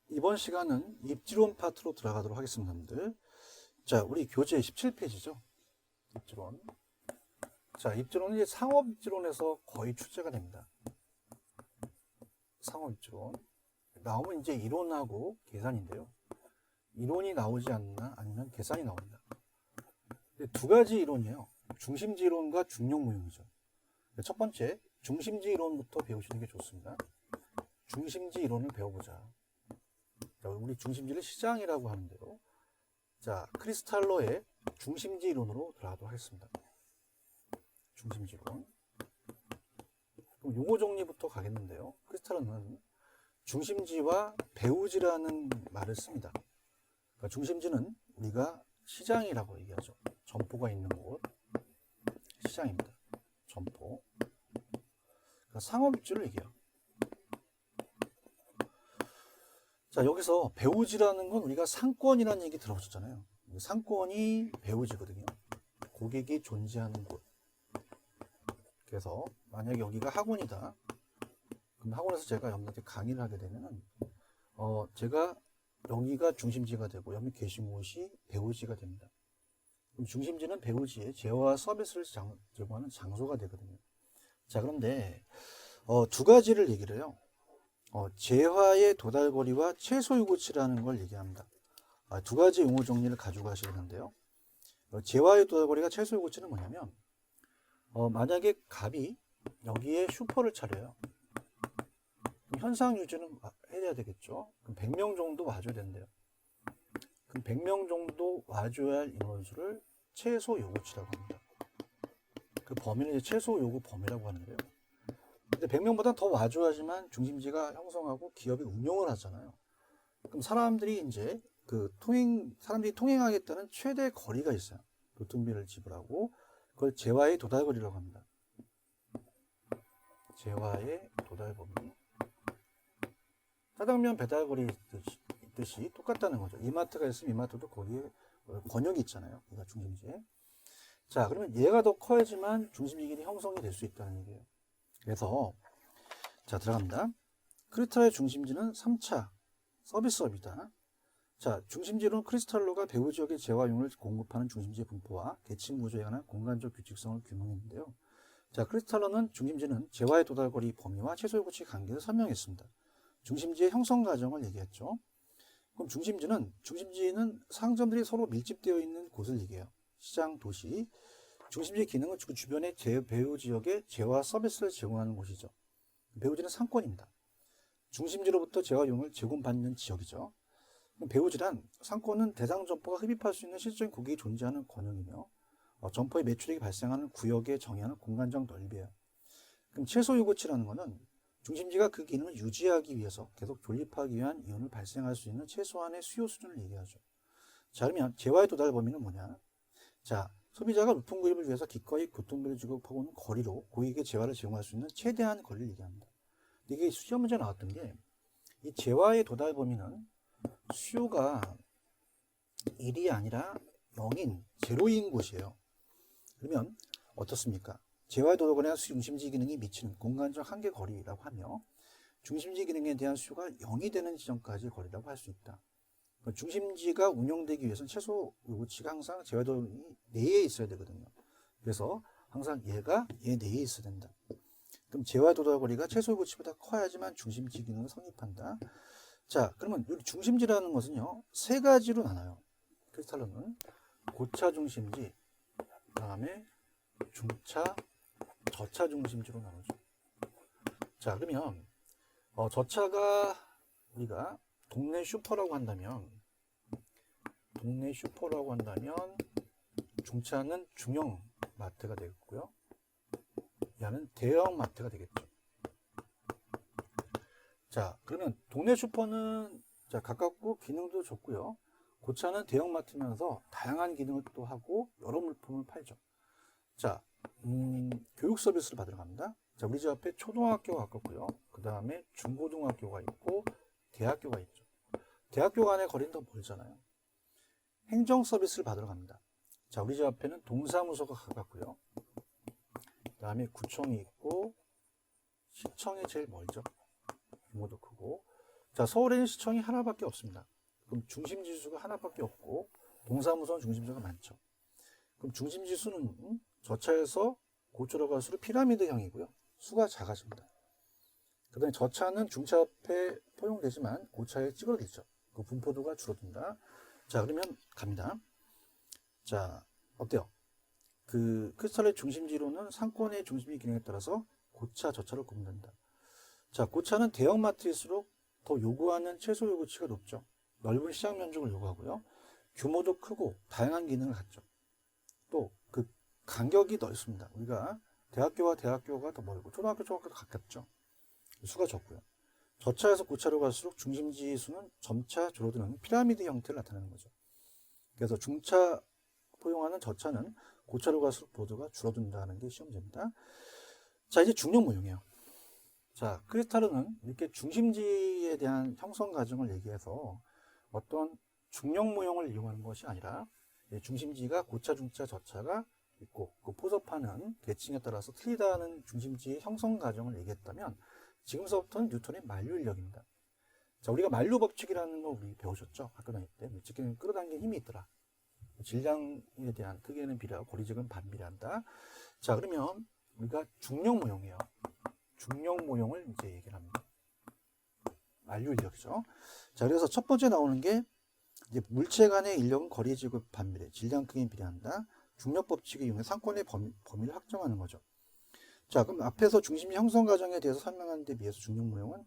이번 시간은 입지론 파트로 들어가도록 하겠습니다, 여러분들. 자, 우리 교재 17페이지죠. 입지론. 자, 입지론은 이제 상업 입지론에서 거의 출제가 됩니다. 상업 입지론. 나오면 이제 이론하고 계산인데요. 이론이 나오지 않나 아니면 계산이 나옵니다. 근데 두 가지 이론이에요. 중심지 이론과 중력 모형이죠. 첫 번째, 중심지 이론부터 배우시는 게 좋습니다. 중심지 이론을 배워보자. 우리 중심지를 시장이라고 하는데요. 자, 크리스탈러의 중심지 이론으로 들어가도록 하겠습니다. 중심지 이론. 그럼 요거 정리부터 가겠는데요. 크리스탈러는 중심지와 배우지라는 말을 씁니다. 그러니까 중심지는 우리가 시장이라고 얘기하죠. 점포가 있는 곳, 시장입니다. 점포. 그러니까 상업입지를 얘기해요. 자, 여기서 배우지라는 건 우리가 상권이라는 얘기 들어보셨잖아요. 상권이 배우지거든요. 고객이 존재하는 곳. 그래서 만약에 여기가 학원이다. 그럼 학원에서 제가 여러분한테 강의를 하게 되면은 제가 여기가 중심지가 되고 여기 계신 곳이 배우지가 됩니다. 그럼 중심지는 배우지의 재화와 서비스를 제공하는 장소가 되거든요. 자, 그런데 두 가지를 얘기를 해요. 재화의 도달거리와 최소 요구치라는 걸 얘기합니다. 두 가지 용어 정리를 가지고 가시는데요. 재화의 도달거리가 최소 요구치는 뭐냐면 만약에 갑이 여기에 슈퍼를 차려요. 현상 유지는 해야 되겠죠. 그럼 100명 정도 와줘야 된대요. 그럼 100명 정도 와줘야 할 인원수를 최소 요구치라고 합니다. 그 범위는 이제 최소 요구 범위라고 하는데요. 근데 100명보다 더 와줘야지만 중심지가 형성하고 기업이 운영을 하잖아요. 그럼 사람들이 이제 사람들이 통행하겠다는 최대 거리가 있어요. 교통비를 지불하고 그걸 재화의 도달거리라고 합니다. 재화의 도달범위. 짜장면 배달거리 있듯이 똑같다는 거죠. 이마트가 있으면 이마트도 거기에 권역이 있잖아요. 그러니까 중심지에. 자, 그러면 얘가 더 커야지만 중심지 길이 형성이 될 수 있다는 얘기예요. 그래서 자, 들어갑니다. 크리스탈의 중심지는 3차 서비스업이다. 자, 중심지로는 크리스탈로가 배우 지역의 재화용을 공급하는 중심지의 분포와 계층 구조에 관한 공간적 규칙성을 규명했는데요. 자, 크리스탈로는 중심지는 재화의 도달거리 범위와 최소 요구치 관계를 설명했습니다. 중심지의 형성 과정을 얘기했죠. 그럼 중심지는 상점들이 서로 밀집되어 있는 곳을 얘기해요. 시장, 도시. 중심지의 기능은 주변의 배우 지역의 재화 서비스를 제공하는 곳이죠. 배우지는 상권입니다. 중심지로부터 재화용을 제공받는 지역이죠. 배우지란 상권은 대상 점포가 흡입할 수 있는 실질적인 고객이 존재하는 권역이며 점포의 매출액이 발생하는 구역에 정의하는 공간적 넓이에요. 그럼 최소 요구치라는 것은 중심지가 그 기능을 유지하기 위해서 계속 존립하기 위한 이윤을 발생할 수 있는 최소한의 수요 수준을 얘기하죠. 자, 그러면 재화의 도달 범위는 뭐냐? 자, 소비자가 물품 구입을 위해서 기꺼이 교통비를 지급하고 있는 거리로 고객에게 재화를 제공할 수 있는 최대한 거리를 얘기합니다. 이게 시험 문제 나왔던 게 이 재화의 도달 범위는 수요가 1이 아니라 0인, 제로인 곳이에요. 그러면 어떻습니까? 재화의 도달거리나 중심지 기능이 미치는 공간적 한계 거리라고 하며 중심지 기능에 대한 수요가 0이 되는 지점까지 거리라고 할 수 있다. 중심지가 운영되기 위해서는 최소 요구치가 항상 재화의 도달거리 내에 있어야 되거든요. 그래서 항상 얘가 얘 내에 있어야 된다. 그럼 재화의 도달거리가 최소 요구치보다 커야지만 중심지 기능을 성립한다. 자, 그러면 이 중심지라는 것은요, 세 가지로 나눠요. 크리스탈로는 고차 중심지, 그 다음에 중차, 저차 중심지로 나누죠. 자, 그러면 저차가 우리가 동네 슈퍼라고 한다면 중차는 중형 마트가 되겠고요. 얘는 대형 마트가 되겠죠. 자, 그러면 동네 슈퍼는 자, 가깝고 기능도 좋고요. 고차는 대형 마트면서 다양한 기능을 또 하고 여러 물품을 팔죠. 자, 교육 서비스를 받으러 갑니다. 자, 우리 집 앞에 초등학교가 가깝고요. 그 다음에 중고등학교가 있고 대학교가 있죠. 대학교 간의 거리는 더 멀잖아요. 행정 서비스를 받으러 갑니다. 자, 우리 집 앞에는 동사무소가 가깝고요. 그 다음에 구청이 있고 시청이 제일 멀죠. 자, 서울에는 시청이 하나밖에 없습니다. 그럼 중심지수가 하나밖에 없고 동사무소는 중심지수가 많죠. 그럼 중심지수는 저차에서 고차로 갈수록 피라미드형이고요. 수가 작아집니다. 그 다음에 저차는 중차 앞에 포용되지만 고차에 찌그러들죠. 그 분포도가 줄어든다. 자, 그러면 갑니다. 자, 어때요? 그 크리스탈의 중심지로는 상권의 중심지 기능에 따라서 고차, 저차를 구분한다. 자, 고차는 대형마트일수록 더 요구하는 최소 요구치가 높죠. 넓은 시장 면적을 요구하고요. 규모도 크고 다양한 기능을 갖죠. 또 그 간격이 넓습니다. 우리가 대학교와 대학교가 더 멀고 초등학교, 중학교도 가깝죠. 수가 적고요. 저차에서 고차로 갈수록 중심지 수는 점차 줄어드는 피라미드 형태를 나타내는 거죠. 그래서 중차 포용하는 저차는 고차로 갈수록 보도가 줄어든다는 게 시험제입니다. 자, 이제 중력 모형이에요. 자, 크리스탈은 이렇게 중심지에 대한 형성 과정을 얘기해서 어떤 중력 모형을 이용하는 것이 아니라 중심지가 고차, 중차, 저차가 있고 그 포섭하는 계층에 따라서 틀리다는 중심지의 형성 과정을 얘기했다면 지금서부터는 뉴턴의 만류 인력입니다. 자, 우리가 만류 법칙이라는 거 우리 배우셨죠? 학교 다닐 때 밀집기는 끌어당기는 힘이 있더라. 질량에 대한 크기에는 비례하고 거리직은 반비례한다. 자, 그러면 우리가 중력 모형이에요. 중력 모형을 이제 얘기를 합니다. 만류 인력이죠. 자, 그래서 첫 번째 나오는 게 이제 물체 간의 인력은 거리지급 반비례, 질량 크기에 비례한다. 중력 법칙을 이용해 상권의 범위를 확정하는 거죠. 자, 그럼 앞에서 중심지 형성 과정에 대해서 설명하는 데 비해서 중력 모형은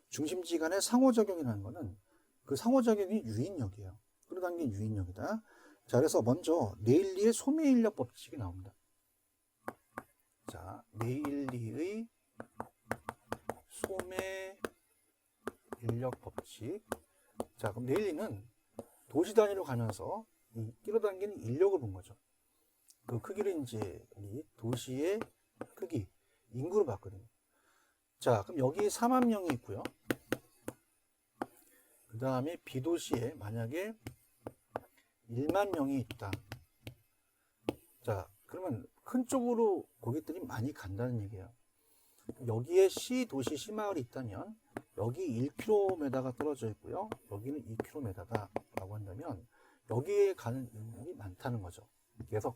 중심지 간의 상호작용이라는 것은 그 상호작용이 유인력이에요. 끌어당긴 유인력이다. 자, 그래서 먼저 레일리의 소매인력 법칙이 나옵니다. 자, 레일리의 소매인력 법칙. 자, 그럼 레일리는 도시 단위로 가면서 이 끌어당기는 인력을 본 거죠. 그 크기를 이제 우리 도시의 크기, 인구로 봤거든요. 자, 그럼 여기 4만 명이 있고요. 그 다음에 B도시에 만약에 1만 명이 있다. 자, 그러면 큰 쪽으로 고객들이 많이 간다는 얘기예요. 여기에 C도시, C마을이 있다면 여기 1km가 떨어져 있고요. 여기는 2km다 라고 한다면 여기에 가는 인력이 많다는 거죠. 그래서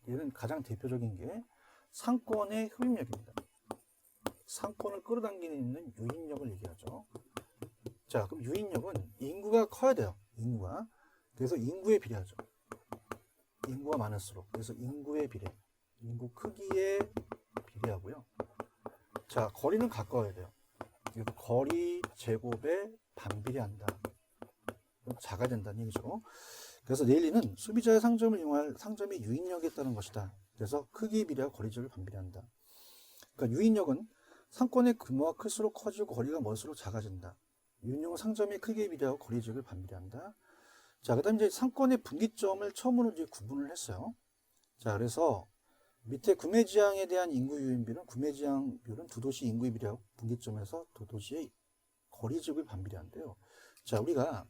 얘는 가장 대표적인 게 상권의 흡입력입니다. 상권을 끌어당기는 유인력을 얘기하죠. 자, 그럼 유인력은 인구가 커야 돼요. 인구가. 그래서 인구에 비례하죠. 인구가 많을수록. 그래서 인구에 비례. 인구 크기에 비례하고요. 자, 거리는 가까워야 돼요. 그래서 거리 제곱에 반비례한다. 작아야 된다는 얘기죠. 그래서 레일리는 소비자의 상점을 이용할 상점의 유인력에 따른 것이다. 그래서 크기에 비례하고 거리 제곱에 반비례한다. 그러니까 유인력은 상권의 규모가 클수록 커지고 거리가 멀수록 작아진다. 유인력은 상점의 크기에 비례하고 거리 제곱에 반비례한다. 자, 그 다음에 이제 상권의 분기점을 처음으로 이제 구분을 했어요. 자, 그래서 밑에 구매지향에 대한 인구 유인비는 구매지향 비율은 두 도시 인구에 비례하고 분기점에서 두 도시의 거리 제곱에 반비례한데요. 자, 우리가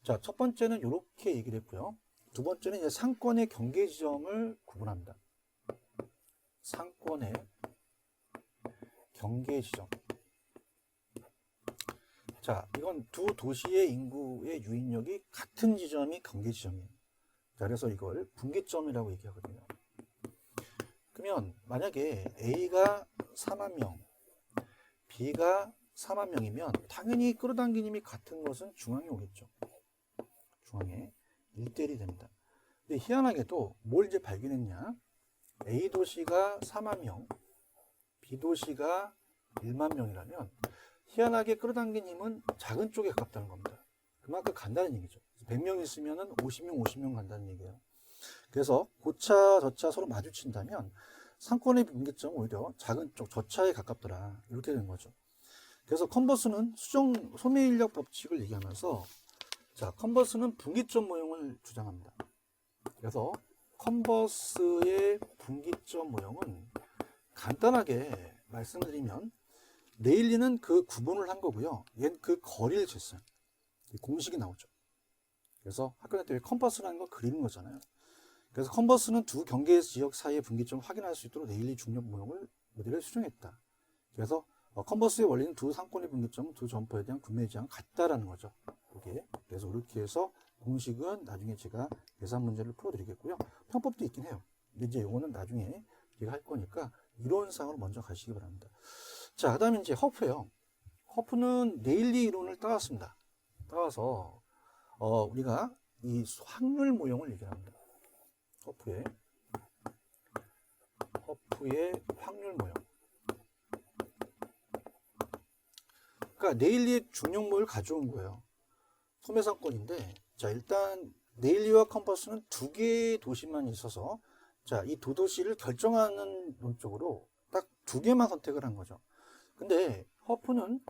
자, 첫 번째는 이렇게 얘기를 했고요. 두 번째는 이제 상권의 경계 지점을 구분합니다. 상권의 경계 지점. 자, 이건 두 도시의 인구의 유인력이 같은 지점이 경계 지점이에요. 자, 그래서 이걸 분기점이라고 얘기하거든요. 그러면 만약에 A가 4만 명, B가 4만 명이면 당연히 끌어당긴 힘이 같은 것은 중앙에 오겠죠. 중앙에 1대1이 됩니다. 근데 희한하게도 뭘 이제 발견했냐? A 도시가 4만 명, B 도시가 1만 명이라면 희한하게 끌어당긴 힘은 작은 쪽에 가깝다는 겁니다. 그만큼 간다는 얘기죠. 100명 있으면 50명, 50명 간다는 얘기예요. 그래서 고차, 저차 서로 마주친다면 상권의 분기점은 오히려 작은 쪽, 저차에 가깝더라. 이렇게 된 거죠. 그래서 컨버스는 수정 소매인력 법칙을 얘기하면서 자, 컨버스는 분기점 모형을 주장합니다. 그래서 컨버스의 분기점 모형은 간단하게 말씀드리면 레일리는 그 구분을 한 거고요. 얘는 그 거리를 쟀어요. 공식이 나오죠. 그래서 학교 다닐 때 컨버스라는 거 그리는 거잖아요. 그래서 컨버스는 두 경계 지역 사이의 분기점을 확인할 수 있도록 레일리 중력 모형을 모델을 수정했다. 그래서 컨버스의 원리는 두 상권의 분기점은 두 점포에 대한 구매 제한 같다라는 거죠. 이게. 그래서 이렇게 해서 공식은 나중에 제가 계산 문제를 풀어드리겠고요. 편법도 있긴 해요. 근데 이제 이거는 나중에 제가 할 거니까 이론상으로 먼저 가시기 바랍니다. 자, 그 다음에 이제 허프예요. 허프는 네일리 이론을 따왔습니다. 따와서 우리가 이 확률 모형을 얘기합니다. 허프의 확률 모형. 그러니까 네일리의 중력모를 가져온 거예요. 소매상권인데, 자, 일단 네일리와 컴퍼스는 두 개의 도시만 있어서, 자, 이 두 도시를 결정하는 논적으로 딱 두 개만 선택을 한 거죠. 근데 허프는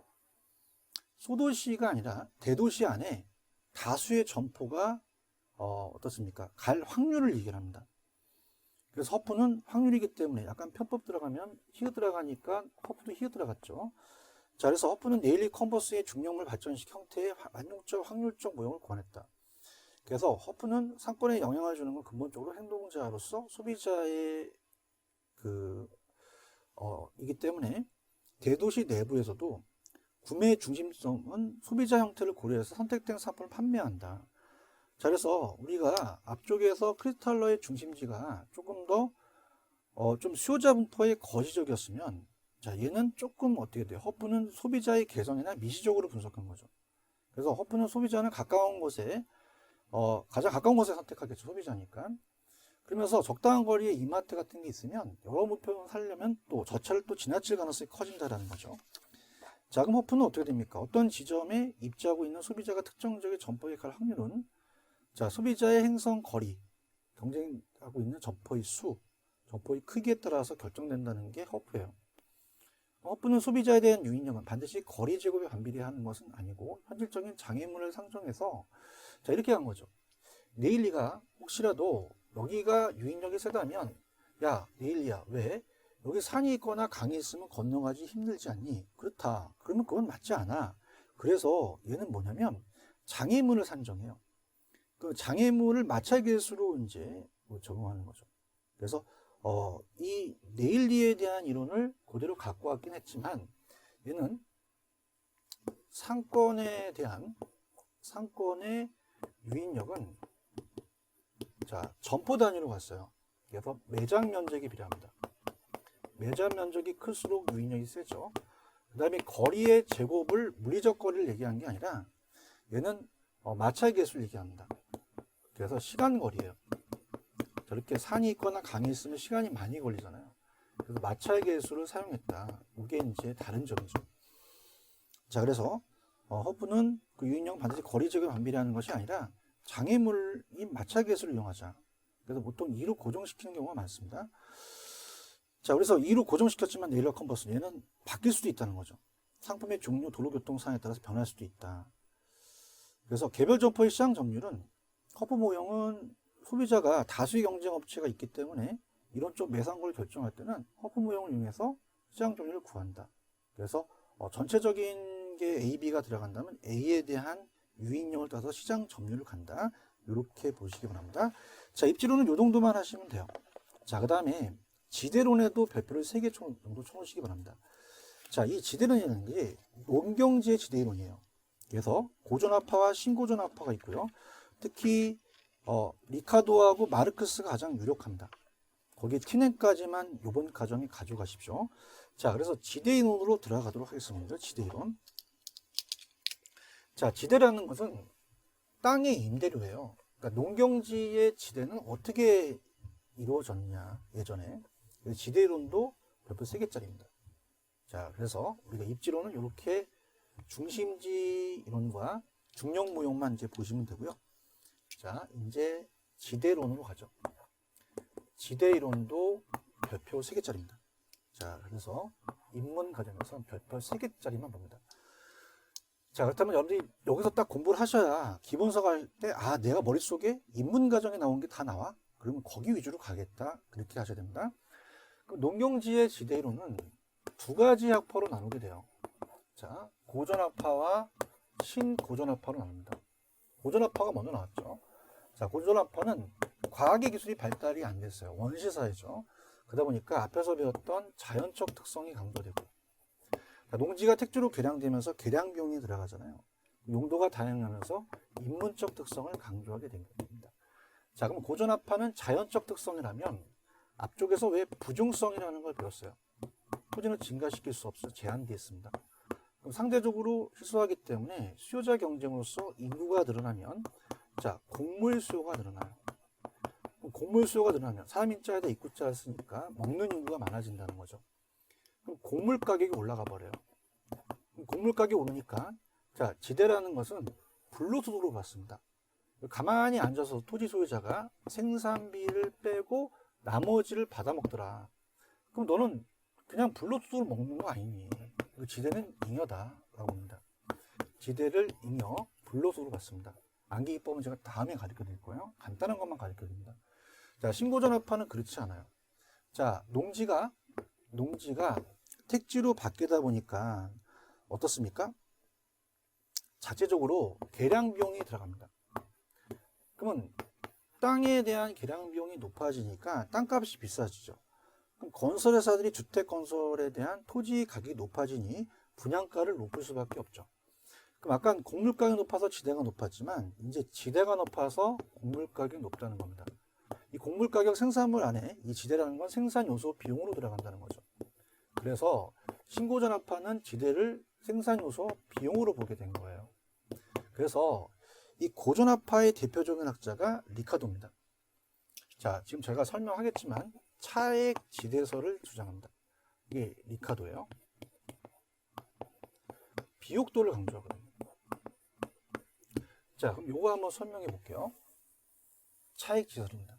소도시가 아니라 대도시 안에 다수의 점포가 어떻습니까? 갈 확률을 얘기를 합니다. 그래서 허프는 확률이기 때문에 약간 편법 들어가면 히읗 들어가니까 허프도 히읗 들어갔죠. 자, 그래서 허프는 네일리 컨버스의 중력물 발전식 형태의 완용적 확률적 모형을 권했다. 그래서 허프는 상권에 영향을 주는 건 근본적으로 행동자로서 소비자의 이기 때문에 대도시 내부에서도 구매 중심성은 소비자 형태를 고려해서 선택된 상품을 판매한다. 자, 그래서 우리가 앞쪽에서 크리스탈러의 중심지가 조금 더 좀 수요자 분포의 거시적이었으면, 자, 얘는 조금 어떻게 돼요? 허프는 소비자의 개성이나 미시적으로 분석한 거죠. 그래서 허프는 소비자는 가까운 곳에 가장 가까운 곳에 선택하겠죠. 소비자니까. 그러면서 적당한 거리에 이마트 같은 게 있으면 여러 물품을 사려면 또 저 차를 또 지나칠 가능성이 커진다라는 거죠. 자, 그럼 허프는 어떻게 됩니까? 어떤 지점에 입지하고 있는 소비자가 특정 지역의 점포에 갈 확률은, 자, 소비자의 행성 거리, 경쟁하고 있는 점포의 수, 점포의 크기에 따라서 결정된다는 게 허프예요. 허프는 소비자에 대한 유인력은 반드시 거리 제곱에 반비례하는 것은 아니고 현실적인 장애물을 상정해서, 자, 이렇게 한 거죠. 네일리가 혹시라도 여기가 유인력이 세다면, 야, 네일리야, 왜? 여기 산이 있거나 강이 있으면 건너가기 힘들지 않니? 그렇다. 그러면 그건 맞지 않아. 그래서 얘는 뭐냐면 장애물을 산정해요. 그 장애물을 마찰계수로 이제 적용하는 거죠. 그래서 이 네일리에 대한 이론을 그대로 갖고 왔긴 했지만 얘는 상권에 대한 상권의 유인력은, 자, 점포 단위로 갔어요. 그래서 매장 면적이 필요합니다. 매장 면적이 클수록 유인력이 세죠. 그 다음에 거리의 제곱을 물리적 거리를 얘기한 게 아니라 얘는 마찰 계수를 얘기합니다. 그래서 시간 거리예요. 저렇게 산이 있거나 강이 있으면 시간이 많이 걸리잖아요. 그래서 마찰 계수를 사용했다. 이게 이제 다른 점이죠. 자, 그래서 허프는 그 유인력 반드시 거리 제곱에 반비례하는 것이 아니라 장애물인 마찰 계수를 이용하자. 그래서 보통 2로 고정시키는 경우가 많습니다. 자, 그래서 2로 고정시켰지만 네일러 컨버스 얘는 바뀔 수도 있다는 거죠. 상품의 종류, 도로교통 상황에 따라서 변할 수도 있다. 그래서 개별 점포의 시장 점유율은 허프 모형은 소비자가 다수의 경쟁 업체가 있기 때문에 이런 쪽 매상고를 결정할 때는 허프 모형을 이용해서 시장 점유율을 구한다. 그래서 전체적인 게 A, B가 들어간다면 A에 대한 유인력을 따서 시장 점유율을 간다. 이렇게 보시기 바랍니다. 자, 입지론은 이 정도만 하시면 돼요. 자, 그 다음에 지대론에도 별표를 3개 정도 쳐놓으시기 바랍니다. 자, 이 지대론이라는 게 논경지의 지대이론이에요. 그래서 고전화파와 신고전화파가 있고요. 특히 리카도하고 마르크스가 가장 유력합니다. 거기에 틴넨까지만 이번 과정에 가져가십시오. 자, 그래서 지대이론으로 들어가도록 하겠습니다. 지대이론. 자, 지대라는 것은 땅의 임대료예요. 그러니까 농경지의 지대는 어떻게 이루어졌냐, 예전에. 지대이론도 별표 3개짜리입니다. 자, 그래서 우리가 입지론은 이렇게 중심지 이론과 중력 모형만 이제 보시면 되고요. 자, 이제 지대론으로 가죠. 지대이론도 별표 3개짜리입니다. 자, 그래서 입문 과정에서 별표 3개짜리만 봅니다. 자, 그렇다면 여러분들이 여기서 딱 공부를 하셔야 기본서가 할 때, 아, 내가 머릿속에 입문 과정에 나온 게 다 나와? 그러면 거기 위주로 가겠다. 그렇게 하셔야 됩니다. 농경지의 지대이론은 두 가지 학파로 나누게 돼요. 자, 고전학파와 신고전학파로 나눕니다. 고전학파가 먼저 나왔죠. 자, 고전학파는 과학의 기술이 발달이 안 됐어요. 원시사회죠. 그러다 보니까 앞에서 배웠던 자연적 특성이 강조되고, 자, 농지가 택지로 개량되면서 개량 비용이 들어가잖아요. 용도가 다양하면서 인문적 특성을 강조하게 된 겁니다. 자, 그럼 고전합화는 자연적 특성이라면 앞쪽에서 왜 부중성이라는 걸 배웠어요? 토지는 증가시킬 수 없어 제한되어 있습니다. 그럼 상대적으로 희소하기 때문에 수요자 경쟁으로서 인구가 늘어나면 자, 곡물 수요가 늘어나요. 곡물 수요가 늘어나면 사람 인자에다 입구자를 쓰니까 먹는 인구가 많아진다는 거죠. 그럼 곡물 가격이 올라가 버려요. 곡물 가격이 오르니까 자, 지대라는 것은 불로소득으로 받습니다. 가만히 앉아서 토지 소유자가 생산비를 빼고 나머지를 받아먹더라. 그럼 너는 그냥 불로소득을 먹는 거 아니니? 지대는 잉여다라고 합니다. 지대를 잉여, 불로소득으로 받습니다. 암기기법은 제가 다음에 가르쳐 드릴 거예요. 간단한 것만 가르쳐 드립니다. 자, 신고전합화는 그렇지 않아요. 자, 농지가 택지로 바뀌다 보니까 어떻습니까? 자체적으로 개량 비용이 들어갑니다. 그러면 땅에 대한 개량 비용이 높아지니까 땅값이 비싸지죠. 그럼 건설회사들이 주택 건설에 대한 토지 가격이 높아지니 분양가를 높일 수밖에 없죠. 그럼 아까 곡물 가격이 높아서 지대가 높았지만 이제 지대가 높아서 곡물 가격이 높다는 겁니다. 이 곡물 가격 생산물 안에 이 지대라는 건 생산 요소 비용으로 들어간다는 거죠. 그래서 신고전합화는 지대를 생산 요소 비용으로 보게 된 거예요. 그래서 이 고전합화의 대표적인 학자가 리카도입니다. 자, 지금 제가 설명하겠지만 차액 지대설을 주장합니다. 이게 리카도예요. 비옥도를 강조하거든요. 자, 그럼 요거 한번 설명해 볼게요. 차액 지대설입니다.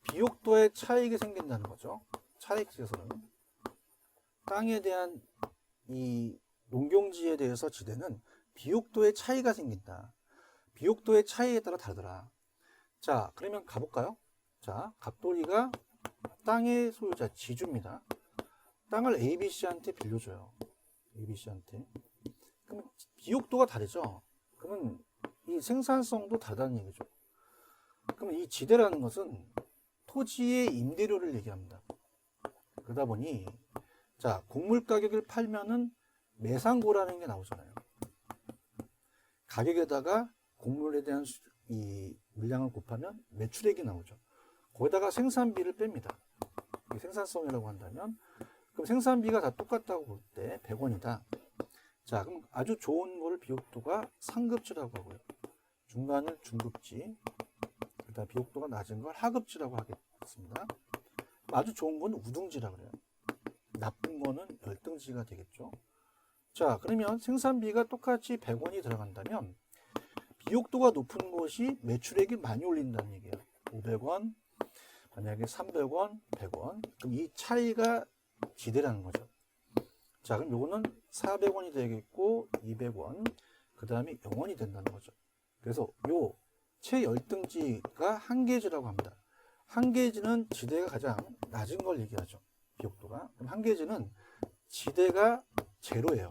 비옥도에 차익이 생긴다는 거죠. 차익 지대설은 땅에 대한 이 농경지에 대해서 지대는 비옥도의 차이가 생긴다. 비옥도의 차이에 따라 다르더라. 자, 그러면 가볼까요? 자, 갑돌이가 땅의 소유자 지주입니다. 땅을 ABC한테 빌려줘요. ABC한테. 그러면 비옥도가 다르죠. 그러면 이 생산성도 다르다는 얘기죠. 그러면 이 지대라는 것은 토지의 임대료를 얘기합니다. 그러다 보니 자, 곡물 가격을 팔면은 매상고라는 게 나오잖아요. 가격에다가 곡물에 대한 이 물량을 곱하면 매출액이 나오죠. 거기다가 생산비를 뺍니다. 생산성이라고 한다면 그럼 생산비가 다 똑같다고 볼 때 100원이다. 자, 그럼 아주 좋은 거를 비옥도가 상급지라고 하고요. 중간을 중급지, 그다음 비옥도가 낮은 걸 하급지라고 하겠습니다. 아주 좋은 건 우등지라고 그래요. 나쁜 거는 열등지가 되겠죠. 자, 그러면 생산비가 똑같이 100원이 들어간다면 비옥도가 높은 곳이 매출액이 많이 올린다는 얘기예요. 500원, 만약에 300원, 100원. 그럼 이 차이가 지대라는 거죠. 자, 그럼 요거는 400원이 되겠고 200원, 그 다음에 0원이 된다는 거죠. 그래서 요 최열등지가 한계지라고 합니다. 한계지는 지대가 가장 낮은 걸 얘기하죠. 비옥도가. 그럼 한계지는 지대가 제로예요.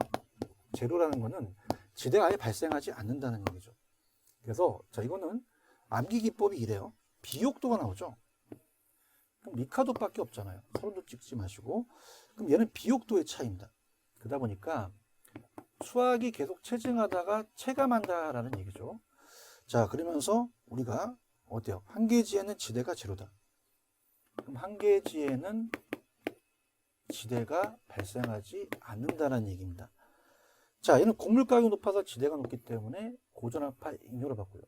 제로라는 거는 지대가 아예 발생하지 않는다는 얘기죠. 그래서 자, 이거는 암기 기법이 이래요. 비옥도가 나오죠. 그럼 리카도밖에 없잖아요. 서론도 찍지 마시고. 그럼 얘는 비옥도의 차이입니다. 그러다 보니까 수학이 계속 체증하다가 체감한다라는 얘기죠. 자, 그러면서 우리가 어때요? 한계지에는 지대가 제로다. 그럼 한계지에는 지대가 발생하지 않는다는 얘기입니다. 자, 얘는 곡물 가격이 높아서 지대가 높기 때문에 고전합화 잉여를 받고요.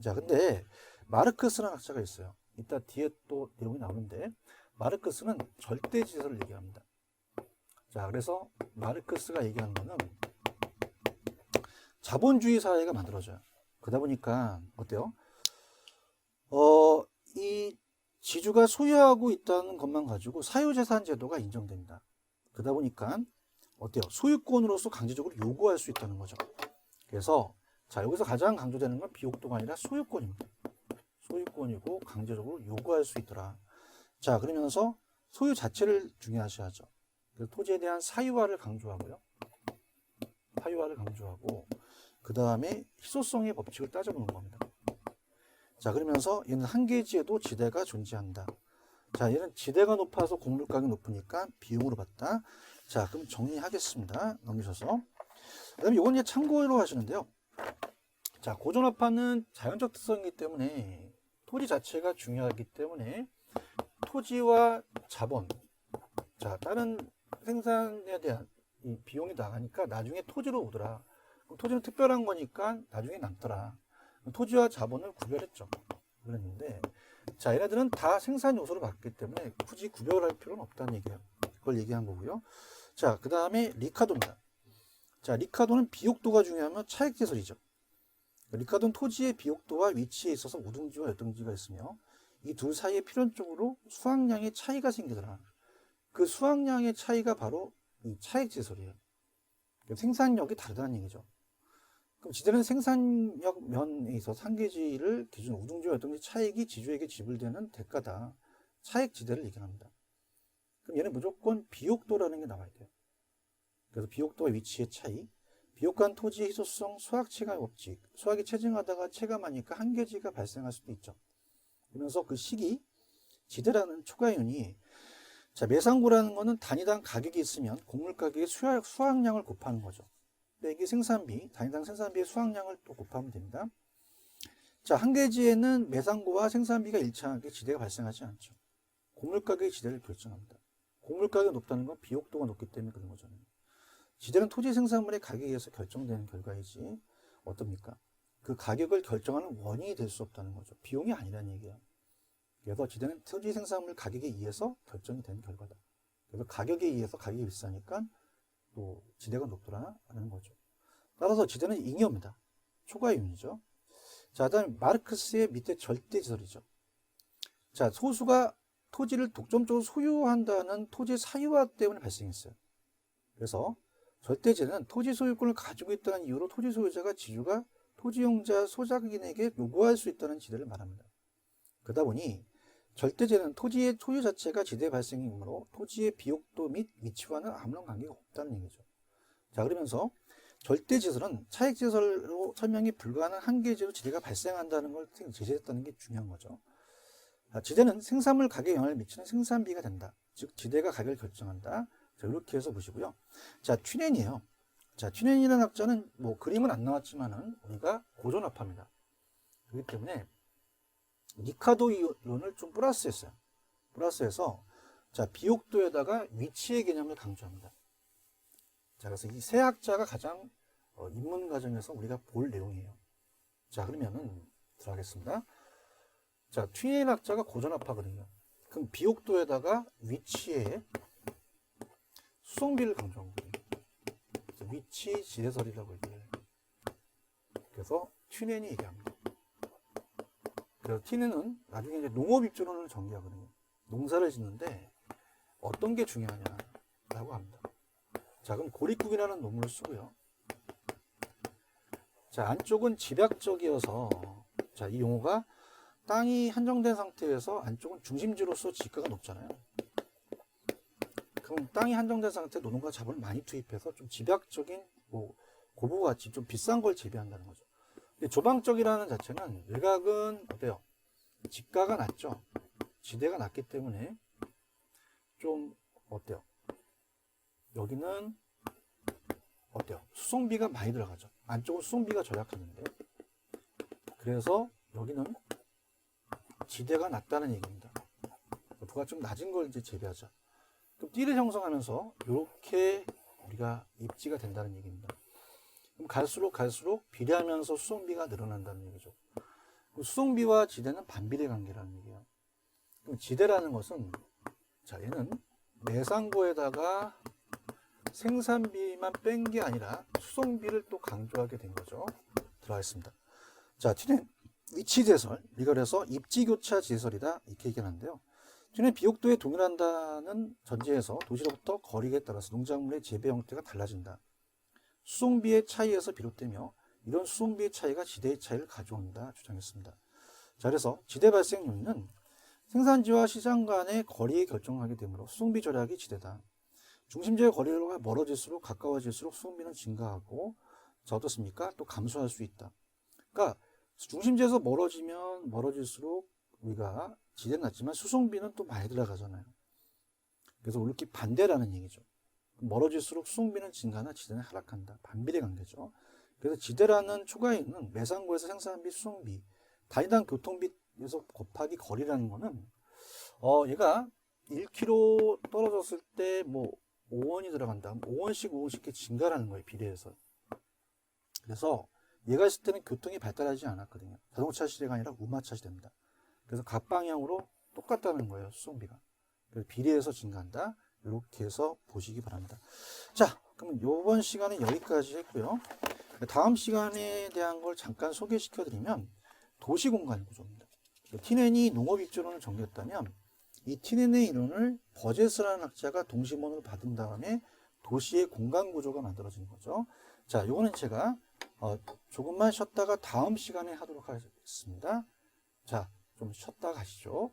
자, 근데 마르크스라는 학자가 있어요. 이따 뒤에 또 내용이 나오는데 마르크스는 절대지대설을 얘기합니다. 자, 그래서 마르크스가 얘기하는 거는 자본주의 사회가 만들어져요. 그러다 보니까 어때요? 이 지주가 소유하고 있다는 것만 가지고 사유재산 제도가 인정됩니다. 그러다 보니까 어때요? 소유권으로서 강제적으로 요구할 수 있다는 거죠. 그래서 자, 여기서 가장 강조되는 건 비옥도가 아니라 소유권입니다. 소유권이고 강제적으로 요구할 수 있더라. 자, 그러면서 소유 자체를 중요하셔야죠. 그래서 토지에 대한 사유화를 강조하고요. 사유화를 강조하고 그 다음에 희소성의 법칙을 따져보는 겁니다. 자, 그러면서 얘는 한계지에도 지대가 존재한다. 자, 얘는 지대가 높아서 곡물 가격이 높으니까 비용으로 봤다. 자, 그럼 정리하겠습니다. 넘기셔서. 그 다음에 이건 이제 참고로 하시는데요. 자, 고전화판은 자연적 특성이기 때문에 토지 자체가 중요하기 때문에 토지와 자본, 자, 다른 생산에 대한 이 비용이 나가니까 나중에 토지로 오더라. 토지는 특별한 거니까 나중에 남더라. 토지와 자본을 구별했죠. 그랬는데, 자, 얘네들은 다 생산 요소로 봤기 때문에 굳이 구별할 필요는 없다는 얘기예요. 그걸 얘기한 거고요. 자, 그 다음에 리카도입니다. 자, 리카도는 비옥도가 중요하면 차액제설이죠. 리카도는 토지의 비옥도와 위치에 있어서 우등지와 여등지가 있으며 이 둘 사이에 필연적으로 수확량의 차이가 생기더라. 그 수확량의 차이가 바로 이 차액제설이에요. 생산력이 다르다는 얘기죠. 그럼 지대는 생산력 면에 있어서 한계지를 기준 우등지와 여등지 차액이 지주에게 지불되는 대가다. 차액지대를 얘기합니다. 그럼 얘는 무조건 비옥도라는 게 나와야 돼요. 그래서 비옥도와 위치의 차이, 비옥한 토지의 희소성, 수확체감 법칙, 수확이 체증하다가 체감하니까 한계지가 발생할 수도 있죠. 그러면서 그 시기, 지대라는 초과이윤이, 자, 매상고라는 거는 단위당 가격이 있으면 곡물 가격의 수확량을 곱하는 거죠. 빼기 생산비, 단위당 생산비의 수확량을 또 곱하면 됩니다. 자, 한계지에는 매상고와 생산비가 일치하게 지대가 발생하지 않죠. 곡물 가격의 지대를 결정합니다. 곡물 가격이 높다는 건 비옥도가 높기 때문에 그런 거잖아요. 지대는 토지 생산물의 가격에 의해서 결정되는 결과이지 어떻습니까? 그 가격을 결정하는 원인이 될 수 없다는 거죠. 비용이 아니라는 얘기예요. 그래서 지대는 토지 생산물 가격에 의해서 결정이 되는 결과다. 그래서 가격에 의해서 가격이 비싸니까 또 지대가 높더라는 거죠. 따라서 지대는 잉여입니다. 초과이윤이죠. 자, 다음에 마르크스의 밑에 절대지설이죠. 자, 소수가 토지를 독점적으로 소유한다는 토지 사유화 때문에 발생했어요. 그래서 절대제는 토지 소유권을 가지고 있다는 이유로 토지 소유자가 지주가 토지용자 소작인에게 요구할 수 있다는 지대를 말합니다. 그러다 보니 절대제는 토지의 소유 자체가 지대 발생이므로 토지의 비옥도 및 위치와는 아무런 관계가 없다는 얘기죠. 자, 그러면서 절대지설은 차액지설로 설명이 불가능한 한계지로 지대가 발생한다는 걸 제시했다는 게 중요한 거죠. 자, 지대는 생산물 가격에 영향을 미치는 생산비가 된다. 즉 지대가 가격을 결정한다. 자, 이렇게 해서 보시고요. 자, 튜넨이에요. 자, 튜넨이라는 학자는 뭐 그림은 안 나왔지만은 우리가 고전화파입니다. 그렇기 때문에 리카도 이론을 좀 플러스했어요. 플러스해서 자, 비옥도에다가 위치의 개념을 강조합니다. 자, 그래서 이 세 학자가 가장 입문 과정에서 우리가 볼 내용이에요. 자, 그러면은 들어가겠습니다. 자, 튜넨 학자가 고전화파거든요. 그럼 비옥도에다가 위치의 수송비를 강조한 거예요. 위치 지대설이라고 얘기해요. 그래서 튜넨이 얘기합니다. 그래서 튜넨은 나중에 이제 농업 입주론을 전개하거든요. 농사를 짓는데 어떤 게 중요하냐라고 합니다. 자, 그럼 고립국이라는 논문을 쓰고요. 자, 안쪽은 집약적이어서 자, 이 용어가 땅이 한정된 상태에서 안쪽은 중심지로서 지가가 높잖아요. 그럼 땅이 한정된 상태에 노동과 자본을 많이 투입해서 좀 집약적인 뭐 고부가치 좀 비싼 걸 재배한다는 거죠. 근데 조방적이라는 자체는 외곽은 어때요? 지가가 낮죠. 지대가 낮기 때문에 좀 어때요? 여기는 어때요? 수송비가 많이 들어가죠. 안쪽은 수송비가 절약하는데 그래서 여기는 지대가 낮다는 얘기입니다. 부가 좀 낮은 걸 이제 재배하자. 그럼 띠를 형성하면서 이렇게 우리가 입지가 된다는 얘기입니다. 그럼 갈수록 비례하면서 수송비가 늘어난다는 얘기죠. 수송비와 지대는 반비례 관계라는 얘기예요. 그럼 지대라는 것은 자, 얘는 매상고에다가 생산비만 뺀 게 아니라 수송비를 또 강조하게 된 거죠. 들어가겠습니다. 자, 튜넨 위치제설, 이걸해서 입지교차 지대설이다 이렇게 얘기하는데요. 튜넨 비옥도에 동일한다는 전제에서 도시로부터 거리에 따라서 농작물의 재배 형태가 달라진다. 수송비의 차이에서 비롯되며 이런 수송비의 차이가 지대의 차이를 가져온다 주장했습니다. 자, 그래서 지대 발생 요인은 생산지와 시장 간의 거리에 결정하게 되므로 수송비 절약이 지대다. 중심지의 거리가 멀어질수록 가까워질수록 수송비는 증가하고 자, 어떻습니까? 또 감소할 수 있다. 그러니까 중심지에서 멀어지면 멀어질수록 우리가 지대는 낮지만 수송비는 또 많이 들어가잖아요. 그래서 이렇게 반대라는 얘기죠. 멀어질수록 수송비는 증가나 지대는 하락한다. 반비례 관계죠. 그래서 지대라는 초과이는 매상고에서 생산비, 수송비, 단위당 교통비에서 곱하기 거리라는 거는 얘가 1km 떨어졌을 때 뭐 5원이 들어간다. 5원씩 이렇게 증가라는 거예요. 비례해서. 그래서 얘가 있을 때는 교통이 발달하지 않았거든요. 자동차 시대가 아니라 우마차 시대입니다. 그래서 각 방향으로 똑같다는 거예요. 수송비가. 그래서 비례해서 증가한다. 이렇게 해서 보시기 바랍니다. 자, 그러면 이번 시간은 여기까지 했고요. 다음 시간에 대한 걸 잠깐 소개시켜 드리면 도시공간 구조입니다. 티넨이 농업입지론을 정리했다면 이 티넨의 이론을 버제스라는 학자가 동심원으로 받은 다음에 도시의 공간 구조가 만들어지는 거죠. 자, 이거는 제가 조금만 쉬었다가 다음 시간에 하도록 하겠습니다. 자, 좀 쉬었다 가시죠.